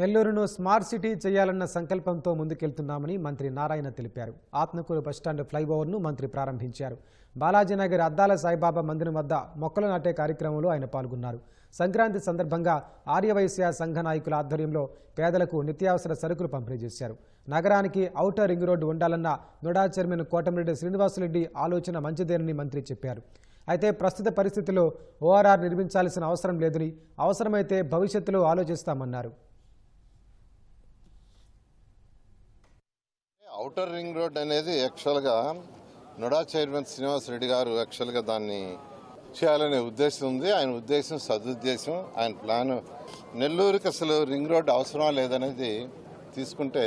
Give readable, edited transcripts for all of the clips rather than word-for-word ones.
నెల్లూరును smart city చేయాలన్న సంకల్పంతో ముందుకెళ్తున్నామని మంత్రి నారాయణ తెలిపారు. ఆత్మకూరు బస్టాండ్ ఫ్లైఓవర్ను మంత్రి ప్రారంభించారు. బాలాజీనగర్ అద్దాల సాయిబాబా మందిరం వద్ద మొక్కలు నాటే కార్యక్రమంలో ఆయన పాల్గొన్నారు. సంక్రాంతి సందర్భంగా ఆర్యవైశ్య సంఘ నాయకుల ఆధ్వర్యంలో పేదలకు నిత్యావసర సరుకులు పంపిణీ చేశారు. నగరానికి ఔటర్ రింగ్ రోడ్డు ఉండాలన్న నుడా చైర్మన్ కోటమిరెడ్డి శ్రీనివాసరెడ్డి ఆలోచన మంచిదేనని మంత్రి చెప్పారు. అయితే ప్రస్తుత పరిస్థితుల్లో ఓఆర్ఆర్ నిర్మించాల్సిన అవసరం లేదని, అవసరమైతే భవిష్యత్తులో ఆలోచిస్తామన్నారు. ఔటర్ రింగ్ రోడ్ అనేది యాక్చువల్గా నుడా చైర్మన్ శ్రీనివాస్ రెడ్డి గారు యాక్చువల్గా దాన్ని చేయాలనే ఉద్దేశం ఉంది. ఆయన ఉద్దేశం సదుద్దేశం, ఆయన ప్లాన్. నెల్లూరుకి అసలు రింగ్ రోడ్ అవసరం లేదనేది తీసుకుంటే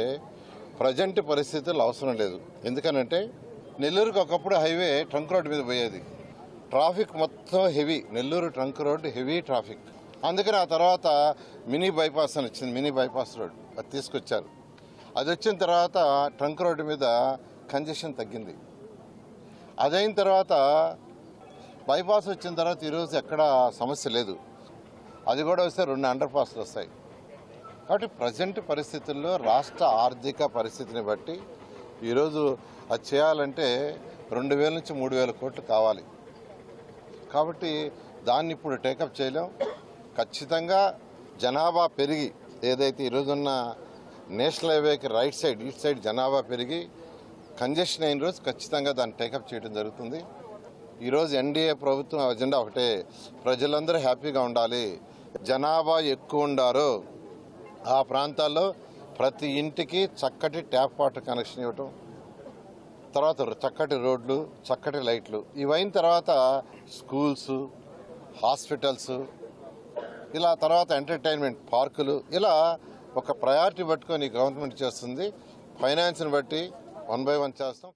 ప్రజెంట్ పరిస్థితుల్లో అవసరం లేదు. ఎందుకనంటే నెల్లూరుకి ఒకప్పుడు హైవే ట్రంక్ రోడ్ మీద పోయేది. ట్రాఫిక్ మొత్తం heavy, Nellore trunk road heavy traffic. అందుకని ఆ తర్వాత మినీ బైపాస్ అని వచ్చింది, మినీ బైపాస్ రోడ్ అది తీసుకొచ్చారు. అది వచ్చిన తర్వాత ట్రంక్ రోడ్డు మీద కంజెషన్ తగ్గింది. అదైన తర్వాత బైపాస్ వచ్చిన తర్వాత ఈరోజు ఎక్కడ సమస్య లేదు. అది కూడా వస్తే 2 అండర్ పాస్లు వస్తాయి. కాబట్టి ప్రజెంట్ పరిస్థితుల్లో రాష్ట్ర ఆర్థిక పరిస్థితిని బట్టి ఈరోజు అది చేయాలంటే 2000 నుంచి 3000 కోట్లు కావాలి. కాబట్టి దాన్ని ఇప్పుడు టేకప్ చేయలేం. ఖచ్చితంగా జనాభా పెరిగి ఏదైతే ఈరోజున్న నేషనల్ హైవేకి రైట్ సైడ్ ఈస్ట్ సైడ్ జనాభా పెరిగి కంజెషన్ అయిన రోజు ఖచ్చితంగా దాన్ని టేకప్ చేయడం జరుగుతుంది. ఈరోజు ఎన్డీఏ ప్రభుత్వం అజెండా ఒకటే, ప్రజలందరూ హ్యాపీగా ఉండాలి. జనాభా ఎక్కువ ఉండారో ఆ ప్రాంతాల్లో ప్రతి ఇంటికి చక్కటి ట్యాప్ వాటర్ కనెక్షన్ ఇవ్వటం, తర్వాత చక్కటి రోడ్లు, చక్కటి లైట్లు, ఇవైన తర్వాత స్కూల్స్, హాస్పిటల్స్, ఇలా తర్వాత ఎంటర్టైన్మెంట్ పార్కులు, ఇలా ఒక ప్రయారిటీ పట్టుకొని గవర్నమెంట్ చేస్తుంది. ఫైనాన్స్ని బట్టి 1 by 1 చేస్తాం.